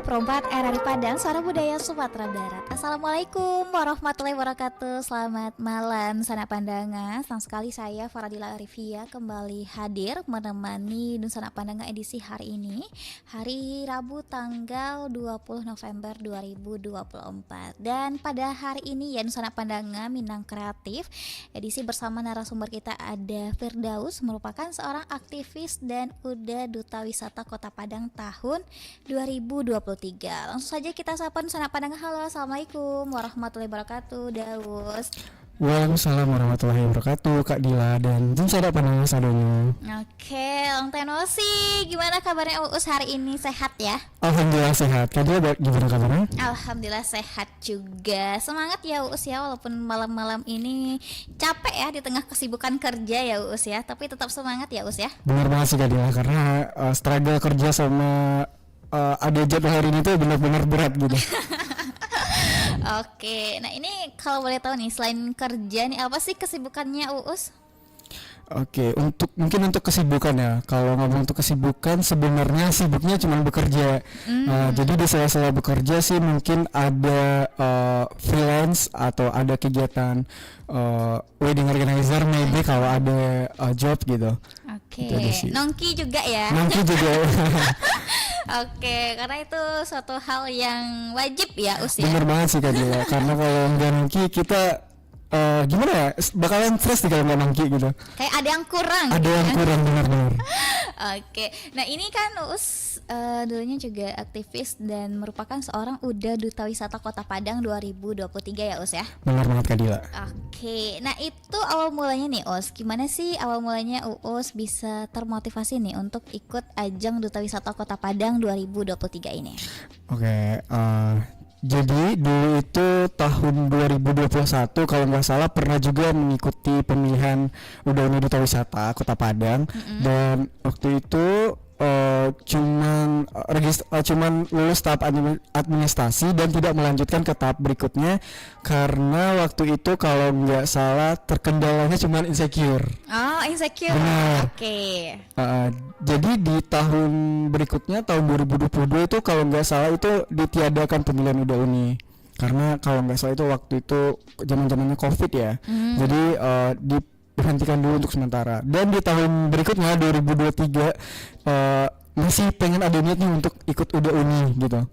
24 RRI Padang, Suara Budaya Sumatera Barat. Assalamualaikum warahmatullahi wabarakatuh. Selamat malam Sanak Pandanga. Senang sekali saya Faradila Arifia kembali hadir menemani Sanak Pandanga edisi hari ini, hari Rabu tanggal 20 November 2024. Dan pada hari ini ya Sanak Pandanga Minang Kreatif edisi bersama narasumber kita ada Firdaus, merupakan seorang aktivis dan udah Duta Wisata Kota Padang tahun 2023. Langsung saja kita sapa Sanak Pandang. Halo, assalamualaikum warahmatullahi wabarakatuh, Daus. Waalaikumsalam warahmatullahi wabarakatuh, Kak Dila dan Sanak Pandang sadonya. Oke, long time no see. Gimana kabarnya Uus hari ini, sehat ya? Alhamdulillah sehat. Kak Dila gimana kabarnya? Alhamdulillah sehat juga. Semangat ya Uus ya, walaupun malam-malam ini capek ya di tengah kesibukan kerja ya Uus ya, tapi tetap semangat ya Uus ya. Benar banget sih Kak Dila, karena struggle kerja sama ada jadwal hari ini tuh benar-benar berat gitu. Oke, nah ini kalau boleh tahu nih, selain kerja nih apa sih kesibukannya Uus? Oke, untuk kesibukan ya. Kalau ngomong untuk kesibukan, sebenarnya sibuknya cuma bekerja. Jadi di sela-sela bekerja sih mungkin ada freelance atau ada kegiatan wedding organizer, maybe kalau ada job gitu. Oke, Gitu nongki juga ya. Nongki juga. Oke, karena itu suatu hal yang wajib ya Us ya. Bener banget sih Kak Dila, karena kalau nggak nongki kita gimana ya, bakalan stres nih kalau nggak nongki gitu. Kayak ada yang kurang. Ada yang kurang benar-benar. Oke, nah ini kan Us dulunya juga aktivis dan merupakan seorang udah Duta Wisata Kota Padang 2023 ya Us ya. Benar banget Kak Dila. Oke, nah itu awal mulanya nih Us, gimana sih awal mulanya Us bisa termotivasi nih untuk ikut ajang Duta Wisata Kota Padang 2023 ini? Oke, jadi dulu itu tahun 2021 kalau nggak salah pernah juga mengikuti pemilihan Udah Duta Wisata Kota Padang. Dan waktu itu cuman lulus tahap administrasi dan tidak melanjutkan ke tahap berikutnya karena waktu itu kalau nggak salah terkendalanya cuman insecure. Oh, insecure. Benar. Oke. Jadi di tahun berikutnya tahun 2022 itu kalau nggak salah itu ditiadakan pemilihan Uda Uni karena kalau nggak salah itu waktu itu zaman-zamannya COVID ya. Jadi diberhentikan dulu untuk sementara. Dan di tahun berikutnya 2023 masih pengen ada niat nih untuk ikut Uda Uni gitu.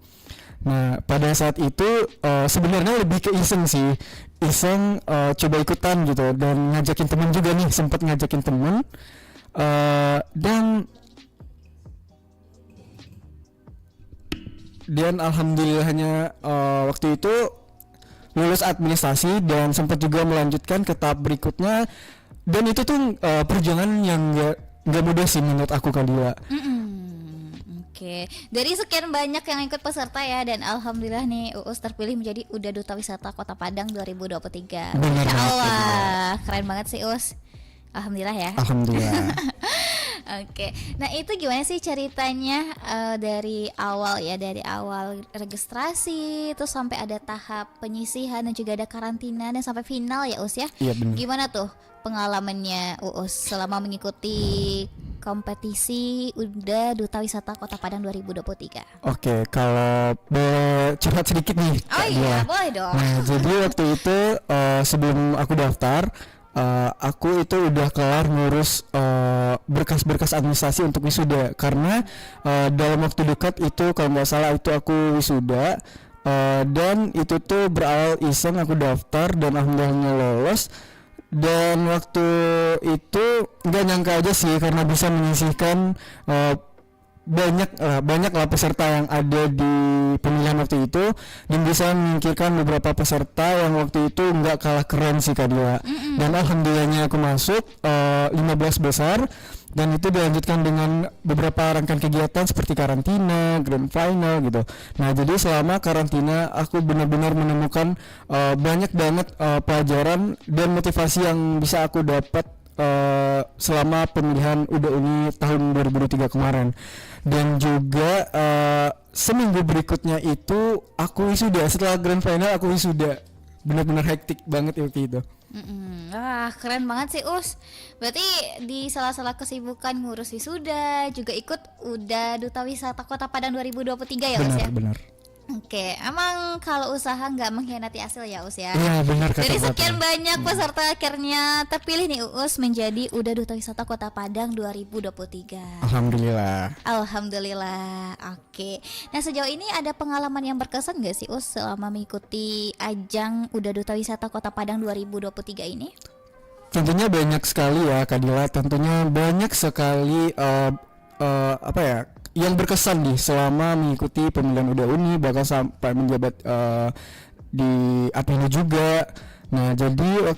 Nah pada saat itu sebenarnya lebih ke iseng sih, coba ikutan gitu dan ngajakin temen juga nih, sempat ngajakin temen dan alhamdulillahnya waktu itu lulus administrasi dan sempat juga melanjutkan ke tahap berikutnya. Dan itu tuh perjuangan yang nggak mudah sih menurut aku Kak Dila. Oke, dari sekian banyak yang ikut peserta ya, dan alhamdulillah nih Uus terpilih menjadi Uda Duta Wisata Kota Padang 2023. Benar Masya Allah, banget, keren banget sih Uus. Alhamdulillah ya. Alhamdulillah. Oke, nah itu gimana sih ceritanya dari awal ya, dari awal registrasi terus sampai ada tahap penyisihan dan juga ada karantina dan sampai final ya Uus ya. Iya benar. Gimana tuh pengalamannya Uus selama mengikuti kompetisi Uda Duta Wisata Kota Padang 2023? Oke, kalau boleh curhat sedikit nih Oh Kak iya, Dila. boleh dong. Nah jadi waktu itu sebelum aku daftar, aku itu udah kelar ngurus berkas-berkas administrasi untuk wisuda karena dalam waktu dekat itu kalau nggak salah itu aku wisuda. Dan itu tuh berawal iseng, aku daftar dan alhamdulillah lolos. Dan waktu itu nggak nyangka aja sih karena bisa menyisihkan banyak lah peserta yang ada di pemilihan waktu itu dan bisa menyingkirkan beberapa peserta yang waktu itu nggak kalah keren sih Kak Dila. Dan alhamdulillahnya aku masuk 15 besar dan itu dilanjutkan dengan beberapa rangkaian kegiatan seperti karantina, grand final gitu. Nah jadi selama karantina aku benar-benar menemukan banyak banget pelajaran dan motivasi yang bisa aku dapat selama pemilihan Uda Uni tahun 2023 kemarin. Dan juga seminggu berikutnya itu aku wisuda. Setelah grand final aku wisuda. Benar-benar hektik banget waktu itu. Wah, keren banget sih Us. Berarti di sela-sela kesibukan ngurus wisuda juga ikut udah Duta Wisata Kota Padang 2023 ya Us Benar, ya? benar. Oke, emang kalau usaha nggak mengkhianati hasil ya Us ya. Iya, benar kata Dari Bapak. sekian banyak peserta akhirnya terpilih nih Us menjadi Uda Duta Wisata Kota Padang 2023. Alhamdulillah. Alhamdulillah. Oke. Nah, sejauh ini ada pengalaman yang berkesan gak sih Us selama mengikuti ajang Uda Duta Wisata Kota Padang 2023 ini? Tentunya banyak sekali ya Kadila, tentunya banyak sekali apa ya yang berkesan nih selama mengikuti pemilihan UDA Uni, bahkan sampai menjabat di APINU juga. Nah, jadi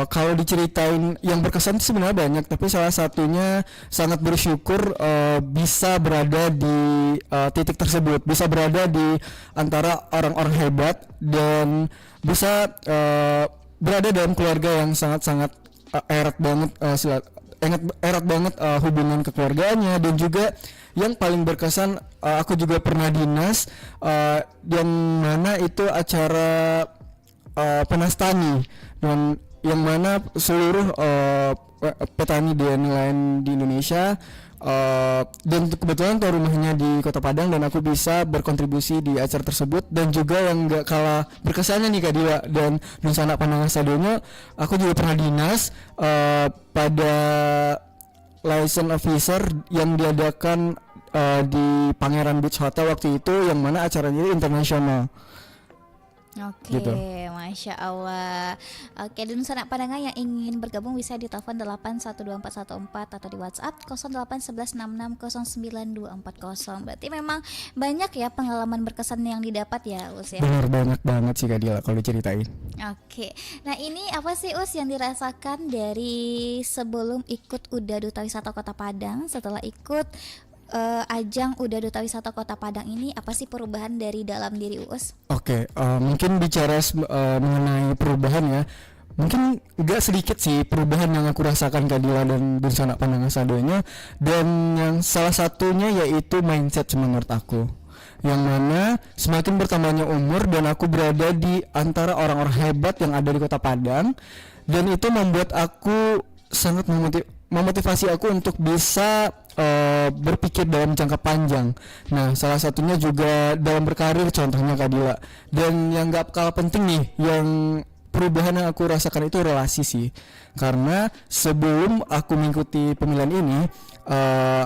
kalau diceritain yang berkesan itu sebenarnya banyak, tapi salah satunya sangat bersyukur bisa berada di titik tersebut, bisa berada di antara orang-orang hebat dan bisa berada dalam keluarga yang sangat-sangat erat banget erat banget hubungan kekeluargaannya. Dan juga yang paling berkesan, aku juga pernah dinas yang mana itu acara penastani, dan yang mana seluruh petani dan nelayan di Indonesia, dan kebetulan tuh rumahnya di Kota Padang, dan aku bisa berkontribusi di acara tersebut. Dan juga yang gak kalah berkesannya nih Kak Dila dan Nunsana Pandangan Stadionnya, aku juga pernah dinas pada license officer yang diadakan di Pangeran Beach Hotel waktu itu, yang mana acaranya itu internasional. Oke, Gitu. Masya Allah. Oke, dan sanak pandangan yang ingin bergabung bisa di telepon 812414 atau di WhatsApp 0811660924. Berarti memang banyak ya pengalaman berkesan yang didapat ya Us ya. Benar, banyak banget sih Kak Dila kalau diceritain. Oke, nah ini apa sih Us yang dirasakan dari sebelum ikut Uda Duta Wisata Kota Padang, setelah ikut ajang Uda Duta Wisata Kota Padang ini, apa sih perubahan dari dalam diri Us? Oke, mungkin bicara mengenai perubahan ya, mungkin gak sedikit sih perubahan yang aku rasakan Kak Dila dan Nunsana Pandangan Stadionnya. Dan yang salah satunya yaitu mindset menurut aku, yang mana semakin bertambahnya umur dan aku berada di antara orang-orang hebat yang ada di Kota Padang, dan itu membuat aku sangat memotivasi aku untuk bisa berpikir dalam jangka panjang. Nah, salah satunya juga dalam berkarir, contohnya Kak Dila. Dan yang gak kalah penting nih, yang perubahan yang aku rasakan itu relasi sih. Karena sebelum aku mengikuti pemilihan ini,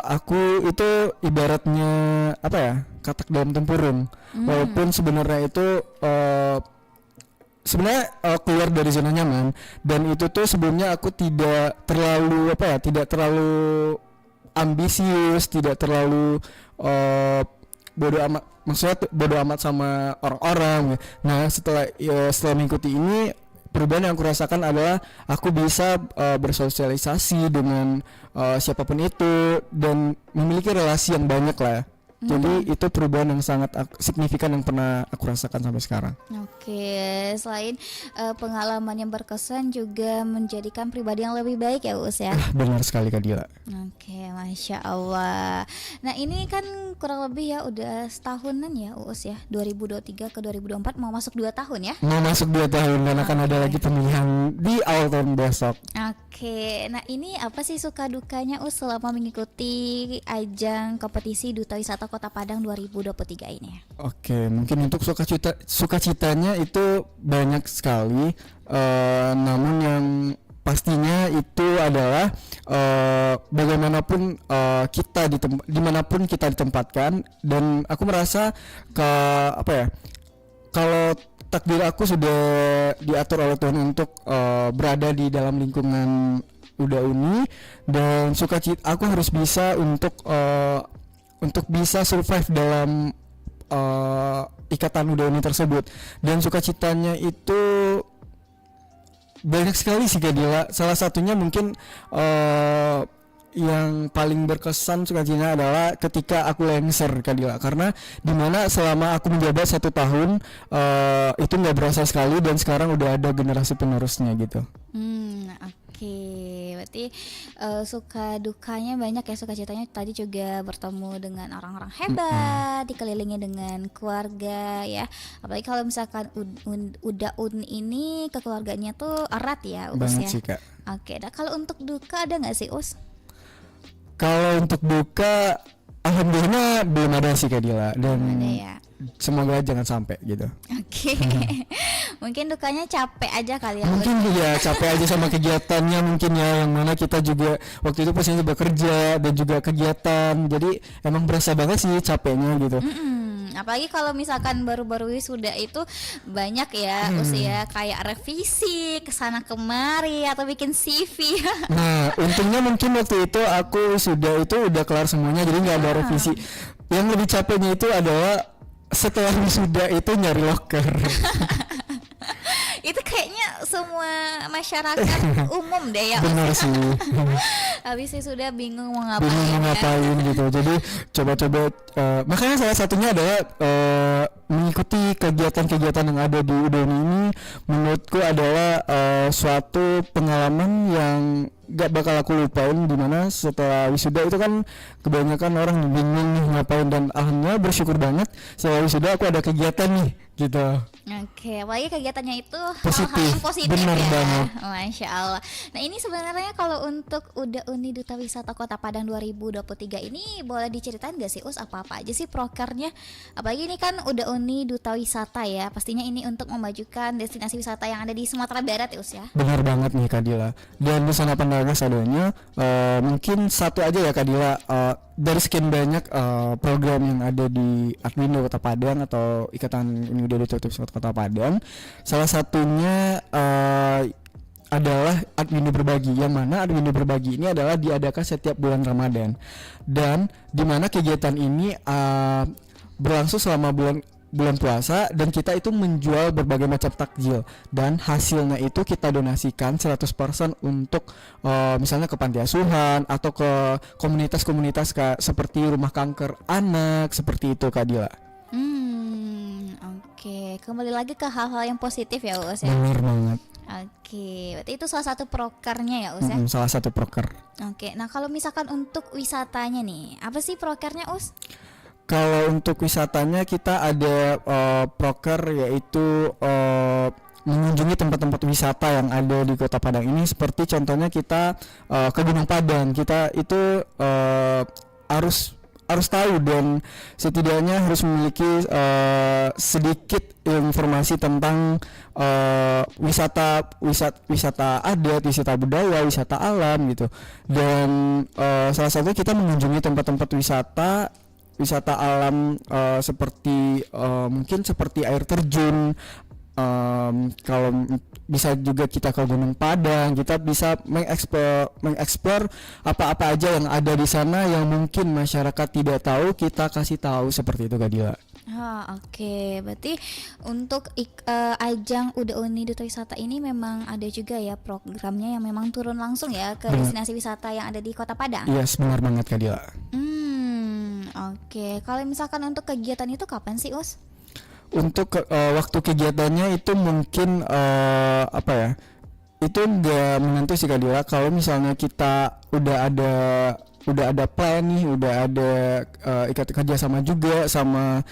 aku itu ibaratnya apa ya, katak dalam tempurung. Walaupun sebenarnya itu sebenarnya keluar dari zona nyaman, dan itu tuh sebelumnya aku tidak terlalu tidak terlalu ambisius, tidak terlalu bodoh amat sama orang-orang. Nah, setelah mengikuti ini, perubahan yang aku rasakan adalah aku bisa bersosialisasi dengan siapapun itu dan memiliki relasi yang banyak lah. Jadi itu perubahan yang sangat signifikan yang pernah aku rasakan sampai sekarang. Oke, selain pengalaman yang berkesan juga menjadikan pribadi yang lebih baik ya Us ya. Benar sekali Kak Dila. Oke, Masya Allah. Nah ini kan kurang lebih ya udah setahunan ya Us ya, 2023 ke 2024 mau masuk 2 tahun ya. Mau masuk 2 tahun dan akan ada lagi pemilihan di awal tahun besok. Oke, nah ini apa sih suka dukanya Us selama mengikuti ajang kompetisi Duta Wisata Kota Padang 2023 ini? Oke, mungkin untuk sukacitanya itu banyak sekali, namun yang pastinya itu adalah bagaimanapun dimanapun kita ditempatkan, dan aku merasa kalau takdir aku sudah diatur oleh Tuhan untuk berada di dalam lingkungan UDA Uni, dan aku harus bisa untuk bisa survive dalam ikatan UDA Uni tersebut. Dan sukacitanya itu banyak sekali sih Kak Dila. Salah satunya mungkin yang paling berkesan sukacita adalah ketika aku lengser Kak Dila, karena dimana selama aku menjabat 1 tahun itu nggak berasa sekali dan sekarang udah ada generasi penerusnya gitu. Oke, berarti suka dukanya banyak ya, sukacitanya tadi juga bertemu dengan orang-orang hebat, dikelilingi dengan keluarga ya. Apalagi kalau misalkan udah ini kekeluarganya tuh erat ya, Us Banget ya. sih Kak. Oke, nah kalau untuk duka ada nggak sih, Us? Kalau untuk duka, alhamdulillah belum ada sih Kak Dila, dan Ada ya. semoga jangan sampai gitu. Oke. Mungkin dukanya capek aja kali ya. Mungkin ya capek aja sama kegiatannya mungkin ya, yang mana kita juga waktu itu posisinya bekerja dan juga kegiatan, jadi emang berasa banget sih capeknya gitu. Apalagi kalau misalkan baru-baru wisuda itu banyak ya usia kayak revisi kesana kemari atau bikin CV. Nah untungnya mungkin waktu itu aku udah kelar semuanya, jadi nggak ada revisi. Yang lebih capeknya itu adalah setelah wisuda itu nyari loker. Itu kayaknya semua masyarakat umum deh ya. Benar sih. Habis sudah bingung mau ngapain. Bingung mau ngapain gitu. Jadi coba-coba makanya salah satunya adalah mengikuti kegiatan-kegiatan yang ada di Udoni ini menurutku adalah suatu pengalaman yang gak bakal aku lupain, dimana setelah wisuda itu kan kebanyakan orang bingung nih ngapain, dan alhamdulillah bersyukur banget setelah wisuda aku ada kegiatan nih gitu. Oke, apalagi kegiatannya itu Positif, hal-hal yang positif bener ya. banget. Masya Allah. Nah ini sebenarnya kalau untuk Uni Duta Wisata Kota Padang 2023 ini boleh diceritain gak sih Us apa-apa aja sih prokernya? Apalagi ini kan Uni Duta Wisata ya, pastinya ini untuk memajukan destinasi wisata yang ada di Sumatera Barat ya Us ya. Benar banget nih Kak Dila. Dan di sana Pandanga sadanya mungkin satu aja ya Kak Dila, dari sekian banyak program yang ada di Admindo Kota Padang atau Ikatan Uni Duta Wisata Kota Padang, salah satunya adalah Admindo Berbagi, yang mana Admindo Berbagi ini adalah diadakan setiap bulan Ramadan, dan di mana kegiatan ini berlangsung selama bulan puasa, dan kita itu menjual berbagai macam takjil, dan hasilnya itu kita donasikan 100% untuk misalnya ke panti asuhan atau ke komunitas-komunitas seperti rumah kanker anak, seperti itu Kak Dila. Oke, kembali lagi ke hal-hal yang positif ya Us ya. Benar banget. Oke, berarti itu salah satu prokernya ya Us ya. Salah satu proker. Oke, nah kalau misalkan untuk wisatanya nih, apa sih prokernya Us? Kalau untuk wisatanya kita ada proker, yaitu mengunjungi tempat-tempat wisata yang ada di Kota Padang ini. Seperti contohnya kita ke Gunung Padang, kita itu harus tahu dan setidaknya harus memiliki sedikit informasi tentang wisata adat, wisata budaya, wisata alam gitu. Dan salah satunya kita mengunjungi tempat-tempat wisata alam seperti mungkin seperti air terjun. Kalau bisa juga kita ke Gunung Padang, kita bisa mengeksplor apa-apa aja yang ada di sana yang mungkin masyarakat tidak tahu, kita kasih tahu, seperti itu Kak Dila. Oke. Berarti untuk ajang Uni Duta Wisata ini memang ada juga ya programnya yang memang turun langsung ya ke destinasi wisata yang ada di Kota Padang. Yes, benar banget Kak Dila. Oke. Kalau misalkan untuk kegiatan itu kapan sih Us? Untuk waktu kegiatannya itu mungkin apa ya? Itu nggak menentu sih Kak Dila. Kalau misalnya kita udah ada plan nih, udah ada ikat kerjasama juga sama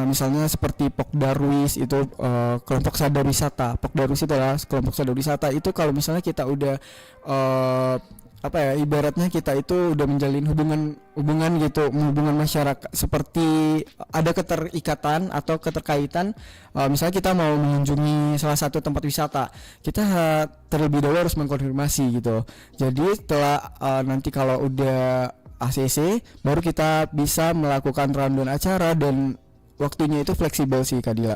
misalnya seperti Pokdarwis itu, kelompok sadar wisata. Pokdarwis itu adalah kelompok sadar wisata. Itu kalau misalnya kita udah apa ya, ibaratnya kita itu udah menjalin hubungan gitu, hubungan masyarakat, seperti ada keterikatan atau keterkaitan, misalnya kita mau mengunjungi salah satu tempat wisata, kita terlebih dahulu harus mengkonfirmasi gitu. Jadi setelah nanti kalau udah ACC baru kita bisa melakukan rundown acara, dan waktunya itu fleksibel sih Kak Dila.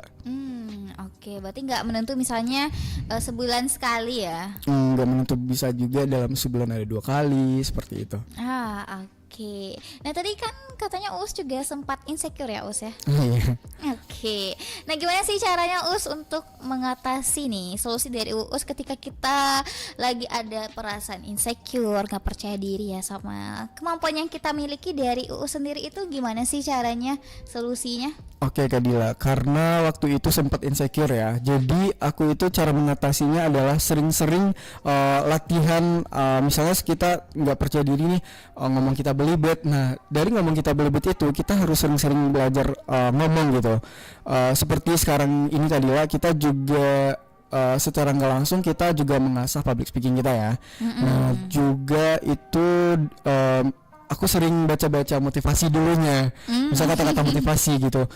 Oke, berarti nggak menentu misalnya sebulan sekali ya? Nggak menentu, bisa juga dalam sebulan ada 2 kali, seperti itu. Oke. Nah tadi kan katanya Uus juga sempat insecure ya Uus ya. Iya. Oke. Nah gimana sih caranya Uus untuk mengatasi nih solusi dari Uus ketika kita lagi ada perasaan insecure, nggak percaya diri ya sama kemampuan yang kita miliki dari Uus sendiri itu gimana sih caranya solusinya? Oke Kak Dila, karena waktu itu sempat insecure ya, jadi aku itu cara mengatasinya adalah sering-sering latihan, misalnya kita nggak percaya diri nih, ngomong kita belibet. Nah dari ngomong kita belibet itu kita harus sering-sering belajar ngomong gitu. Seperti sekarang ini Kak Dila, kita juga secara nggak langsung kita juga mengasah public speaking kita ya. Nah juga itu aku sering baca-baca motivasi dulunya, misal kata-kata motivasi gitu,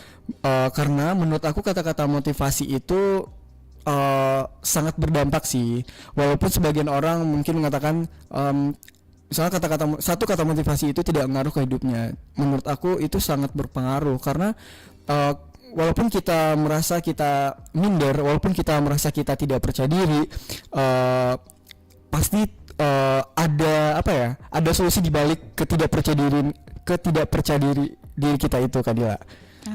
karena menurut aku kata-kata motivasi itu sangat berdampak sih, walaupun sebagian orang mungkin mengatakan misalnya satu kata motivasi itu tidak mengaruh ke hidupnya. Menurut aku itu sangat berpengaruh, karena walaupun kita merasa kita minder, walaupun kita merasa kita tidak percaya diri, pasti ada solusi di balik ketidakpercaya diri kita itu Kak Dila.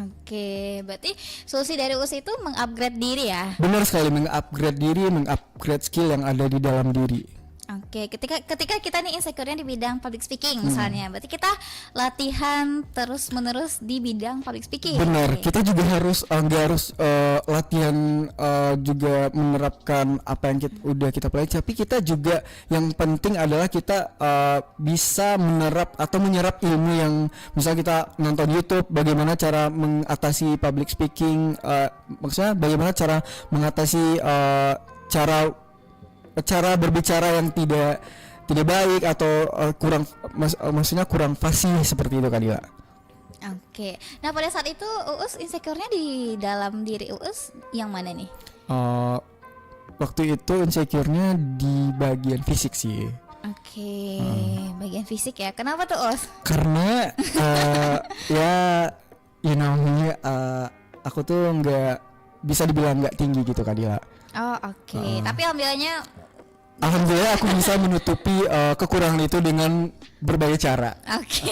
Oke, berarti solusi dari Uus itu mengupgrade diri ya? Benar sekali, mengupgrade diri, mengupgrade skill yang ada di dalam diri. Oke, ketika kita nih insecure-nya di bidang public speaking misalnya, berarti kita latihan terus-menerus di bidang public speaking. Benar, kita juga harus nggak harus latihan juga menerapkan apa yang kita pelajari, tapi kita juga yang penting adalah kita bisa menyerap ilmu yang misalnya kita nonton YouTube bagaimana cara mengatasi public speaking, maksudnya bagaimana cara mengatasi cara berbicara yang tidak baik atau maksudnya kurang fasih seperti itu Kak Dila. Oke. Nah pada saat itu Uus insecure-nya di dalam diri Uus yang mana nih? Waktu itu insecure-nya di bagian fisik sih. Oke, bagian fisik ya. Kenapa tuh Uus? Karena aku tuh nggak bisa dibilang nggak tinggi gitu Kak Dila. Oh oke. Tapi Alhamdulillah aku bisa menutupi kekurangan itu dengan berbagai cara. Oke.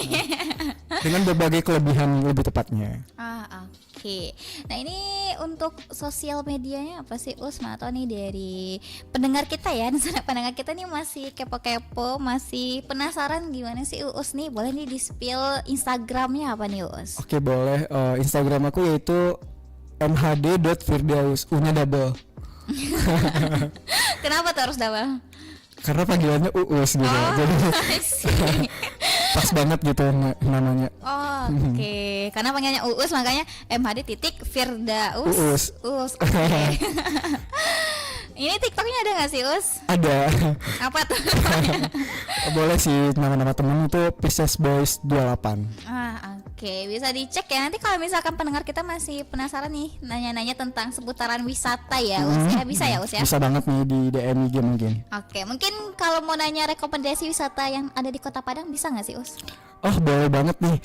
Dengan berbagai kelebihan lebih tepatnya. Oke. Nah ini untuk sosial medianya apa sih Us? Atau nih dari pendengar kita ya, pendengar kita nih masih kepo-kepo, masih penasaran gimana sih Us nih? Boleh nih di-spill Instagramnya apa nih Us? Oke boleh. Instagram aku yaitu mhd.firdaus, U-nya double. Kenapa tuh harus double? Karena panggilannya Uus gitu. Jadi pas banget gitu namanya. Oke. Karena panggilannya Uus makanya MHD.Firdaus. Uus. Oke. Ini TikToknya ada nggak sih Us? Ada. Apa tuh? Boleh sih, nama-nama temen itu Pisces Boys 28. Oke, bisa dicek ya. Nanti kalau misalkan pendengar kita masih penasaran nih nanya-nanya tentang seputaran wisata ya Us ya, bisa ya Us ya? Bisa banget nih di DM IG mungkin. Oke, mungkin kalau mau nanya rekomendasi wisata yang ada di Kota Padang bisa nggak sih Us? Oh boleh banget nih,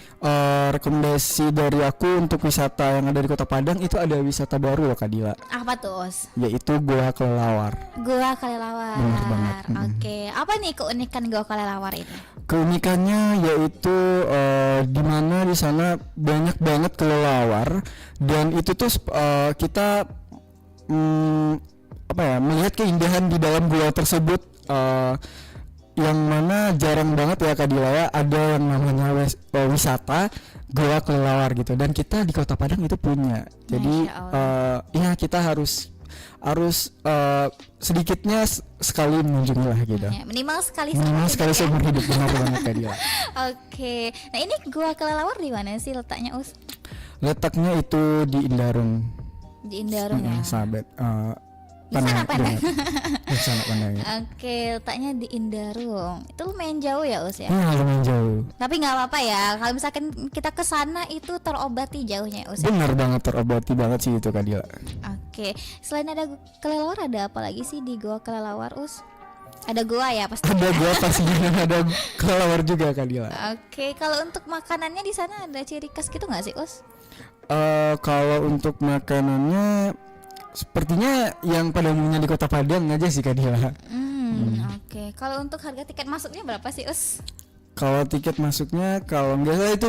rekomendasi dari aku untuk wisata yang ada di Kota Padang itu ada wisata baru loh Kak Dila. Apa tuh Us? Yaitu Goa Kelelawar. Goa Kelelawar. Benar banget. Oke, apa nih keunikan Goa Kelelawar ini? Keunikannya yaitu di mana di sana banyak banget kelelawar, dan itu tuh kita melihat keindahan di dalam gua tersebut, yang mana jarang banget ya Kak Dila ya, ada yang namanya wisata Goa Kelelawar gitu, dan kita di Kota Padang itu punya. Jadi ya kita harus sedikitnya sekali mengunjungi lah gitu. Ya, minimal sekali seumur hidup. Benar banget Kak Dila. Oke. Nah ini Goa Kelelawar di mana sih letaknya Us? Letaknya itu di Indarung. Di Indarung ya. Sahabat. Di sana Padang. Di sana Padang ya. Oke, letaknya di Indarung. Itu lumayan jauh ya Us ya? Lumayan jauh. Tapi nggak apa-apa ya. Kalau misalkan kita ke sana itu terobati jauhnya Us. Benar banget, terobati banget sih itu Kak Dila. Oke. Selain ada kelelawar ada apa lagi sih di Goa Kelelawar Us? Ada goa ya pasti. Ada goa pastinya, ada kelelawar juga Kak Dila. Oke, kalau untuk makanannya di sana ada ciri khas gitu nggak sih Us? Kalau untuk makanannya sepertinya yang pada umumnya di Kota Padang aja sih Kak Dila. Oke. Kalau untuk harga tiket masuknya berapa sih Us? Kalau tiket masuknya kalau nggak salah itu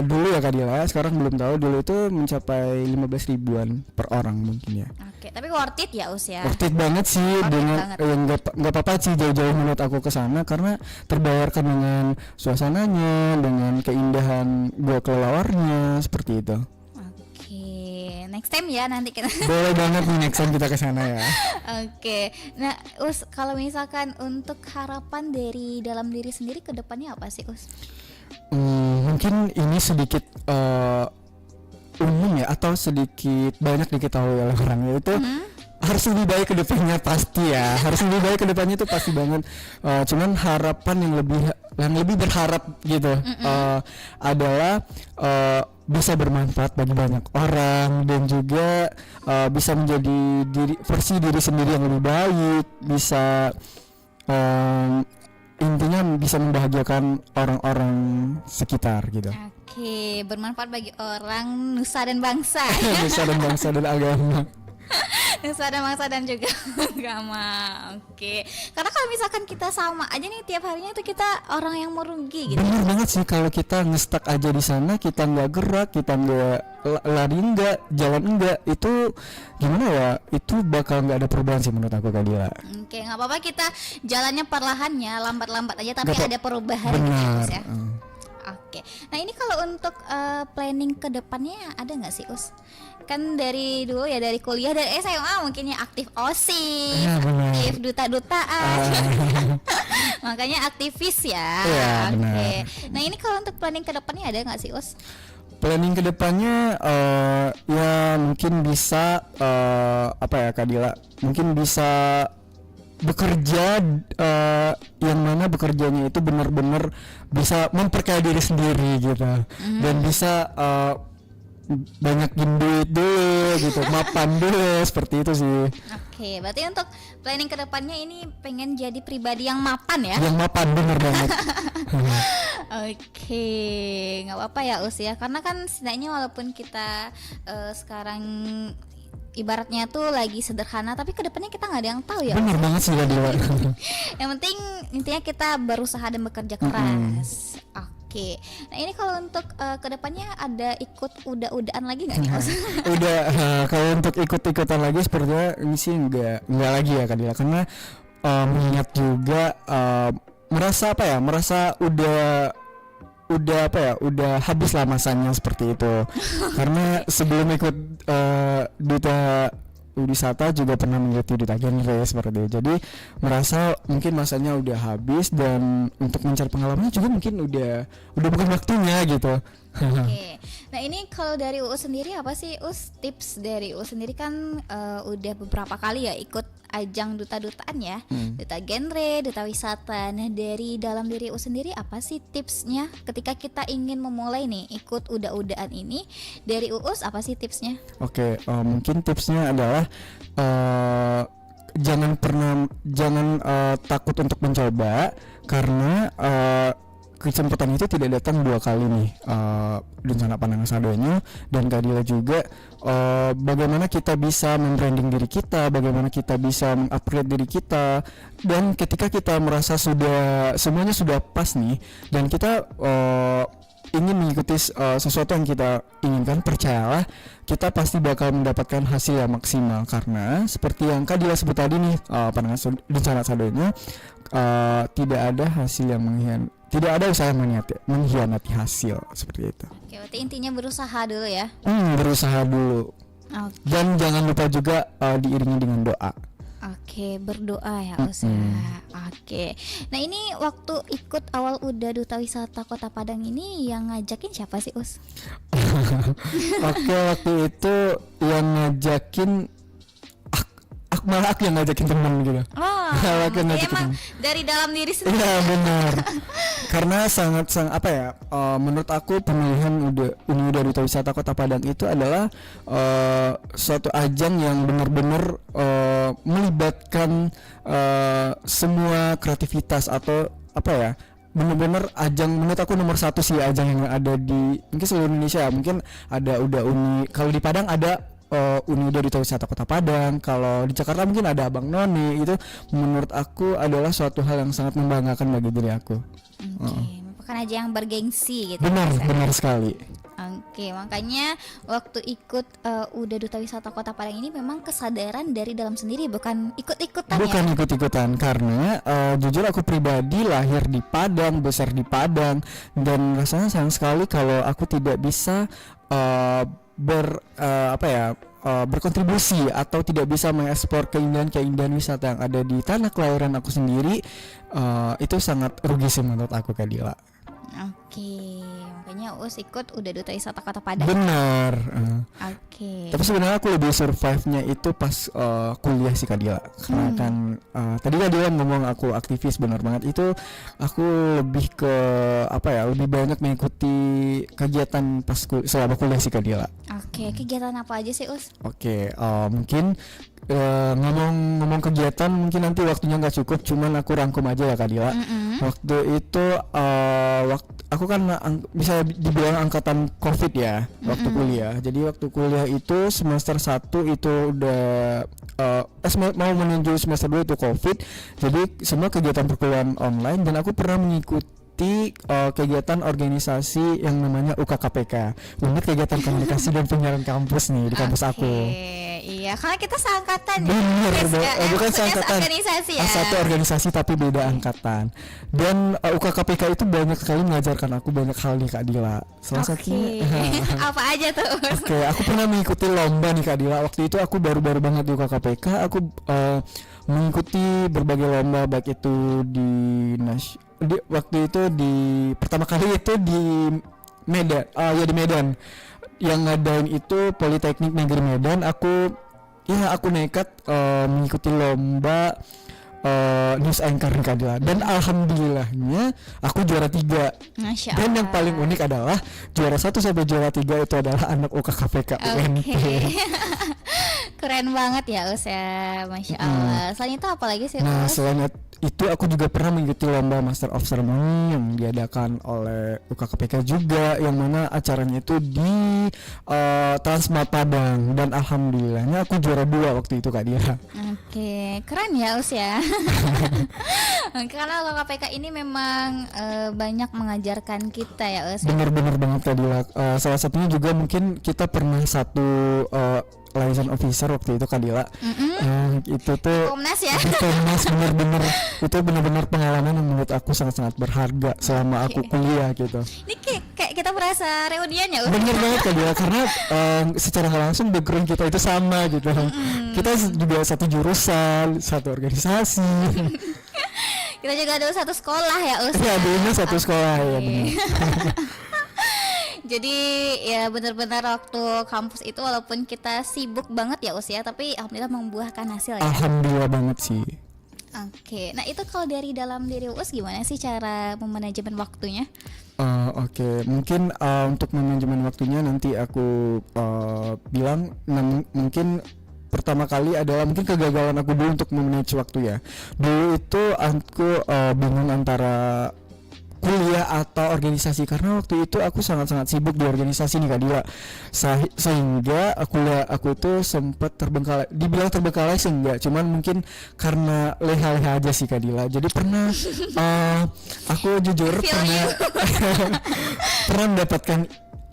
dulu ya Kak Dila, sekarang belum tahu, dulu itu mencapai 15 ribuan per orang mungkin ya. Oke, tapi worth it ya Us ya. Worth it banget sih, dengan nggak apa-apa sih jauh-jauh menurut aku ke sana karena terbayarkan dengan suasananya, dengan keindahan gua kelelawarnya seperti itu. Next time ya nanti kita. Boleh banget nih next time kita ke sana ya. Oke. Nah, Us, kalau misalkan untuk harapan dari dalam diri sendiri ke depannya apa sih, Us? Mungkin ini sedikit umum ya atau sedikit banyak diketahui oleh orang, yaitu harus lebih baik ke depannya pasti ya. Harus lebih baik ke depannya itu pasti banget. Cuman harapan yang lebih berharap gitu adalah bisa bermanfaat bagi banyak orang dan juga bisa menjadi versi diri sendiri yang lebih baik, bisa intinya bisa membahagiakan orang-orang sekitar gitu. Oke, bermanfaat bagi orang, nusa dan bangsa. Nusa dan bangsa dan agama. Nusa dan bangsa dan juga agama. Oke. Karena kalau misalkan kita sama aja nih tiap harinya itu kita orang yang merugi gitu. Benar banget sih, kalau kita ngestak aja di sana, kita nggak gerak, kita nggak lari, nggak jalan, nggak, itu gimana ya, itu bakal nggak ada perubahan sih menurut aku Kak Dila. Oke, nggak apa-apa kita jalannya perlahannya, lambat-lambat aja tapi ada perubahan. Benar. Gitu ya. Oke, nah ini kalau untuk planning ke depannya ada nggak sih Us? Kan dari dulu ya, dari kuliah, dari SMA mungkin ya aktif OSIS, Ya, aktif duta-dutaan, makanya aktivis ya. Ya, Oke, nah ini kalau untuk planning ke depannya ada nggak sih Us? Planning ke depannya ya mungkin bisa apa ya Kak Dila, mungkin bisa bekerja yang mana bekerjanya itu benar-benar bisa memperkaya diri sendiri gitu, dan bisa banyakin duit dulu gitu, mapan dulu, seperti itu sih. Oke, berarti untuk planning kedepannya ini pengen jadi pribadi yang mapan ya? Yang mapan, bener banget. Oke, nggak apa-apa ya Us ya, karena kan setidaknya walaupun kita sekarang ibaratnya tuh lagi sederhana, tapi kedepannya kita nggak ada yang tahu ya. Bener banget sih Kak Dila. Yang penting intinya kita berusaha dan bekerja keras. Oke, nah ini kalau untuk kedepannya ada ikut udah-udahan lagi nggak nih Us? Udah, kalau untuk ikut-ikutan lagi sepertinya ini sih nggak lagi ya Kak Dila, karena mengingat juga merasa udah habis lah masanya seperti itu. Karena sebelum ikut duta wisata juga pernah mengikuti duta genre seperti itu. Jadi merasa mungkin masanya udah habis, dan untuk mencari pengalamannya juga mungkin udah bukan waktunya gitu. Oke, nah ini kalau dari UU sendiri apa sih Us, tips dari UU sendiri kan udah beberapa kali ya ikut ajang duta-dutaan ya, duta genre, duta wisata. Nah dari dalam diri UU sendiri apa sih tipsnya ketika kita ingin memulai nih ikut udah-udahan ini, dari UUs apa sih tipsnya? Oke, mungkin tipsnya adalah jangan takut untuk mencoba, karena kesempatan itu tidak datang dua kali nih. Rencana Pandangan Sadonya dan Kak Dila juga, bagaimana kita bisa membranding diri kita, bagaimana kita bisa mengupgrade diri kita, dan ketika kita merasa semuanya sudah pas nih, dan kita ingin mengikuti sesuatu yang kita inginkan, percayalah kita pasti bakal mendapatkan hasil yang maksimal. Karena seperti yang Kak Dila sebut tadi nih, rencana Sadonya tidak ada hasil yang tidak ada usaha mengkhianati hasil, seperti itu. Oke, berarti intinya berusaha dulu ya. Berusaha dulu. Oke. Dan jangan lupa juga diiringi dengan doa. Oke, berdoa ya Us. Oke. Nah ini waktu ikut awal udah duta wisata Kota Padang ini yang ngajakin siapa sih Us? Oke, waktu itu yang ngajakin malah aku yang ngajakin teman gitu. Emang dari dalam diri sendiri. Iya benar. Karena sangat apa ya? Menurut aku pemilihan Uni Duta Wisata Kota Padang itu adalah suatu ajang yang benar-benar melibatkan semua kreativitas, atau apa ya? Benar-benar ajang, menurut aku nomor satu sih ajang yang ada di mungkin seluruh Indonesia. Mungkin ada Uni, kalau di Padang ada Uni Duta Wisata Kota Padang, kalau di Jakarta mungkin ada Abang Noni. Itu menurut aku adalah suatu hal yang sangat membanggakan bagi diri aku. Oke, merupakan aja yang bergengsi gitu. Benar, Mas, ya? benar sekali. Oke, makanya waktu ikut Udah Duta Wisata Kota Padang ini memang kesadaran dari dalam sendiri, bukan ikut-ikutan Bukan ya. ikut-ikutan, karena jujur aku pribadi lahir di Padang, besar di Padang, dan rasanya sayang sekali kalau aku tidak bisa berkontribusi atau tidak bisa mengeksplor keindahan-keindahan wisata yang ada di tanah kelahiran aku sendiri. Itu sangat rugi sih menurut aku, Kak Dila. Oke, makanya Us ikut Udah Duta Wisata Kota Padang. Benar. Oke. Tapi sebenarnya aku lebih survive-nya itu pas kuliah sih, Kak Dila. Karena kan tadi Kak Dila ngomong aku aktivis, benar banget. Itu aku lebih ke lebih banyak mengikuti kegiatan pas selama kuliah sih, Kak Dila. Oke, kegiatan apa aja sih Us? Oke, mungkin ngomong kegiatan mungkin nanti waktunya nggak cukup, cuman aku rangkum aja ya, Kak Dila. Waktu itu aku kan bisa dibilang angkatan COVID ya, waktu kuliah. Jadi waktu kuliah itu semester 1 itu udah mau menuju semester 2 itu COVID. Jadi semua kegiatan perkuliahan online, dan aku pernah mengikuti kegiatan organisasi yang namanya UKKPK, Unit Kegiatan Komunikasi dan Penyiaran Kampus nih di kampus aku. Iya, karena kita seangkatan ya. Bener, bukan seangkatan. Organisasi ya. Satu organisasi tapi beda angkatan. Dan UKKPK itu banyak sekali mengajarkan aku banyak hal nih, Kak Dila. Salah satunya apa aja tuh? Oke, aku pernah mengikuti lomba nih, Kak Dila. Waktu itu aku baru-baru banget di UKKPK. Aku mengikuti berbagai lomba, baik itu waktu itu pertama kali itu di Medan. Di Medan. Yang ngadain itu Politeknik Negeri Medan. Aku nekat mengikuti lomba news anchor nih, Kak Dila. Dan alhamdulillahnya aku juara 3. Masya Dan Allah. yang paling unik adalah juara 1 sampai juara 3 itu adalah anak UKKPK UNT. Keren banget ya Us ya, Masya Allah. Selain itu apa lagi sih Nah, Us? selain itu aku juga pernah mengikuti lomba Master of Ceremony yang diadakan oleh UKKPK juga, yang mana acaranya itu di Transmart Padang, dan alhamdulillahnya aku juara 2 waktu itu, Kak Dira. Oke, keren ya Us ya. Karena KPK ini memang banyak mengajarkan kita ya Us. Bener-bener banget, Kak Dila. Salah satunya juga mungkin kita pernah satu liaison officer waktu itu, Kak Dila. Itu tuh Komnas ya. Komnas, bener-bener itu bener-bener pengalaman yang menurut aku sangat-sangat berharga selama aku kuliah gitu. Ini kayak kita merasa reunian ya Us. Bener banget, Kak Dila, karena secara nggak langsung background kita itu sama gitu. Kita juga satu jurusan, satu organisasi. Kita juga ada satu sekolah ya Us. Iya, dulunya satu sekolah ya, benar. Jadi ya benar-benar waktu kampus itu walaupun kita sibuk banget ya Us ya, tapi alhamdulillah membuahkan hasil ya. Alhamdulillah banget sih. Oke, nah itu kalau dari dalam diri Us gimana sih cara memanajemen waktunya? Oke, mungkin untuk manajemen waktunya nanti aku bilang mungkin pertama kali adalah mungkin kegagalan aku dulu untuk memanage waktu ya. Dulu itu aku bingung antara kuliah atau organisasi, karena waktu itu aku sangat-sangat sibuk di organisasi nih, Kak Dila. Sehingga kuliah aku itu sempat terbengkalai. Dibilang terbengkalai sih enggak, cuman mungkin karena leha-leha aja sih, Kak Dila. Jadi pernah aku jujur pernah mendapatkan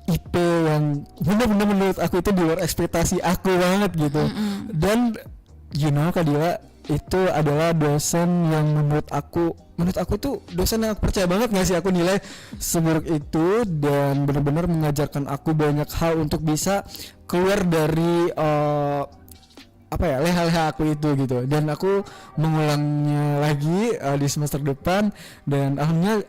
IP yang benar-benar menurut aku itu di luar ekspektasi aku banget gitu. Dan Kak Dila, itu adalah dosen yang menurut aku tuh dosen yang aku percaya banget ngasih aku nilai seburuk itu, dan benar-benar mengajarkan aku banyak hal untuk bisa keluar dari leha-leha aku itu gitu. Dan aku mengulangnya lagi di semester depan, dan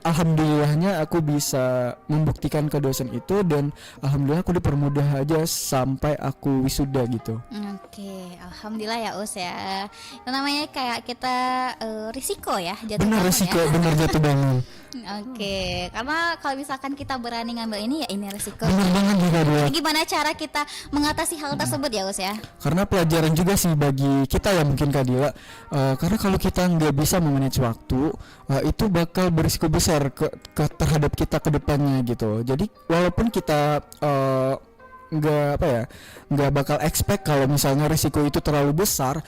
alhamdulillahnya aku bisa membuktikan ke dosen itu, dan alhamdulillah aku dipermudah aja sampai aku wisuda gitu. Oke, alhamdulillah ya Us ya. Itu namanya kayak kita risiko ya, jatuh Benar, bangun resiko, ya. benar jatuh bangun. Oke, karena kalau misalkan kita berani ngambil ini ya ini resiko. Benar banget juga dia. Gimana cara kita mengatasi hal tersebut ya Us ya? Karena pelajaran juga sih bagi kita ya mungkin, Kak Dila. Karena kalau kita nggak bisa memanage waktu, itu bakal berisiko besar terhadap kita ke depannya gitu. Jadi walaupun kita nggak bakal expect kalau misalnya risiko itu terlalu besar,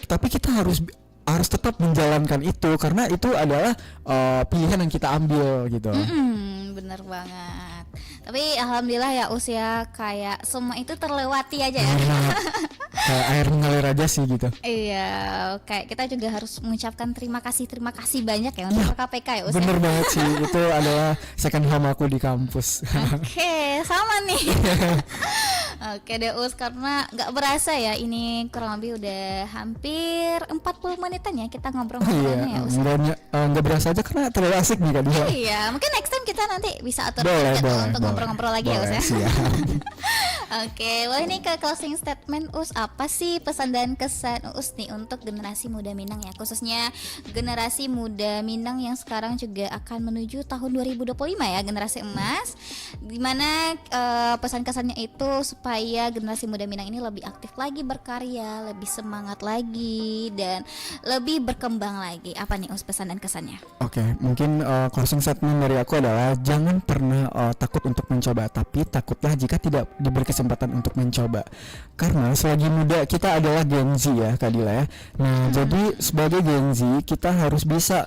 tapi kita harus harus tetap menjalankan itu karena itu adalah pilihan yang kita ambil gitu. Bener banget. Tapi alhamdulillah ya usia kayak semua itu terlewati aja ya. Kayak air mengalir aja sih gitu. Iya, kayak kita juga harus mengucapkan terima kasih banyak ya untuk KPK ya Us. Bener banget sih, itu adalah second home aku di kampus. Oke, sama nih. Oke deh Us, karena nggak berasa ya ini kurang lebih udah hampir 40 menitan ya kita ngobrol-ngobrolnya ya Us. Nggak berasa aja karena terlalu asik nih Kak Dila. Iya, mungkin next time kita nanti bisa atur Boleh, untuk ngobrol-ngobrol lagi ya Us ya. Siap. Oke, boleh nih ke closing statement Us, apa sih pesan dan kesan Us nih untuk generasi muda Minang ya, khususnya generasi muda Minang yang sekarang juga akan menuju tahun 2025 ya, generasi emas, dimana pesan kesannya itu supaya generasi muda Minang ini lebih aktif lagi berkarya, lebih semangat lagi dan lebih berkembang lagi. Apa nih Us pesan dan kesannya? Oke, mungkin closing statement dari aku adalah jangan pernah takut untuk mencoba, tapi takutlah jika tidak diberi kesempatan untuk mencoba. Karena selagi muda kita adalah Gen Z ya Kak Dila ya. Nah, jadi sebagai Gen Z kita harus bisa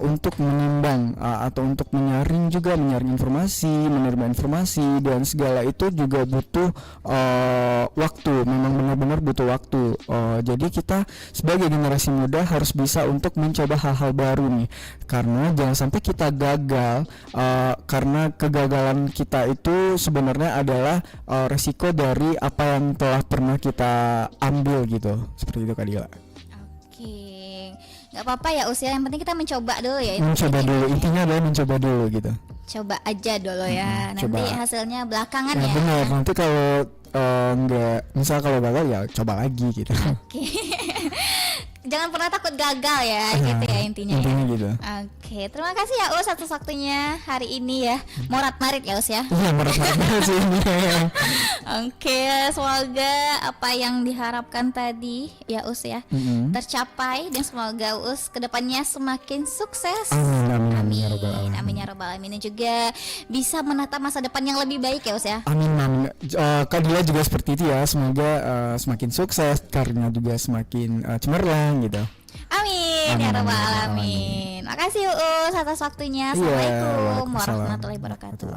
untuk menimbang atau untuk menyaring informasi, menerima informasi dan segala itu juga butuh waktu. Memang benar-benar butuh waktu. Jadi kita sebagai generasi muda harus bisa untuk mencoba hal-hal baru nih. Karena jangan sampai kita gagal karena kegagalan kita itu sebenarnya adalah resiko dari apa yang telah pernah kita ambil gitu. Seperti itu Kak Dila. Oke, nggak apa-apa ya usia, yang penting kita mencoba dulu ya. Mencoba dulu, intinya adalah mencoba dulu gitu. Coba aja dulu ya, nanti coba. Hasilnya belakangan ya. Benar, nanti kalau enggak, misal kalau gagal ya coba lagi gitu. Oke. Jangan pernah takut gagal ya, gitu ya intinya ya. Gitu. Oke, terima kasih ya Us atas waktunya hari ini ya. Morat marit ya Us ya. Iya, morat marit sih ini. Oke, semoga apa yang diharapkan tadi ya Us ya tercapai, dan semoga Us kedepannya semakin sukses. Amin. Amin ya rabbal alamin. Dan juga bisa menata masa depan yang lebih baik ya Us ya. Amin. Kak Dila juga seperti itu ya. Semoga semakin sukses, karirnya juga semakin cemerlang gitu. Amin ya rabbal alamin. Makasih Us atas waktunya. Assalamualaikum warahmatullahi wabarakatuh.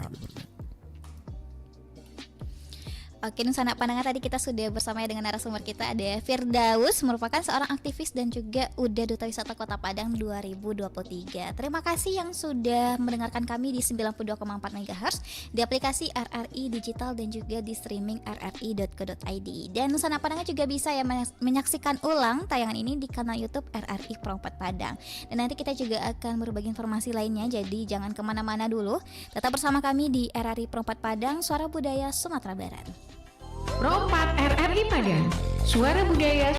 Oke, Nusana Pandangan, tadi kita sudah bersama dengan narasumber kita ada Firdaus, merupakan seorang aktivis dan juga udah Duta Wisata Kota Padang 2023. Terima kasih yang sudah mendengarkan kami di 92,4 MHz di aplikasi RRI Digital dan juga di streaming rri.co.id. Dan Nusana Pandangan juga bisa ya menyaksikan ulang tayangan ini di kanal YouTube RRI Pro 4 Padang. Dan nanti kita juga akan berbagi informasi lainnya, jadi jangan kemana-mana dulu. Tetap bersama kami di RRI Pro 4 Padang, Suara Budaya Sumatera Barat. Pro 4 RRI Padang, Suara Budaya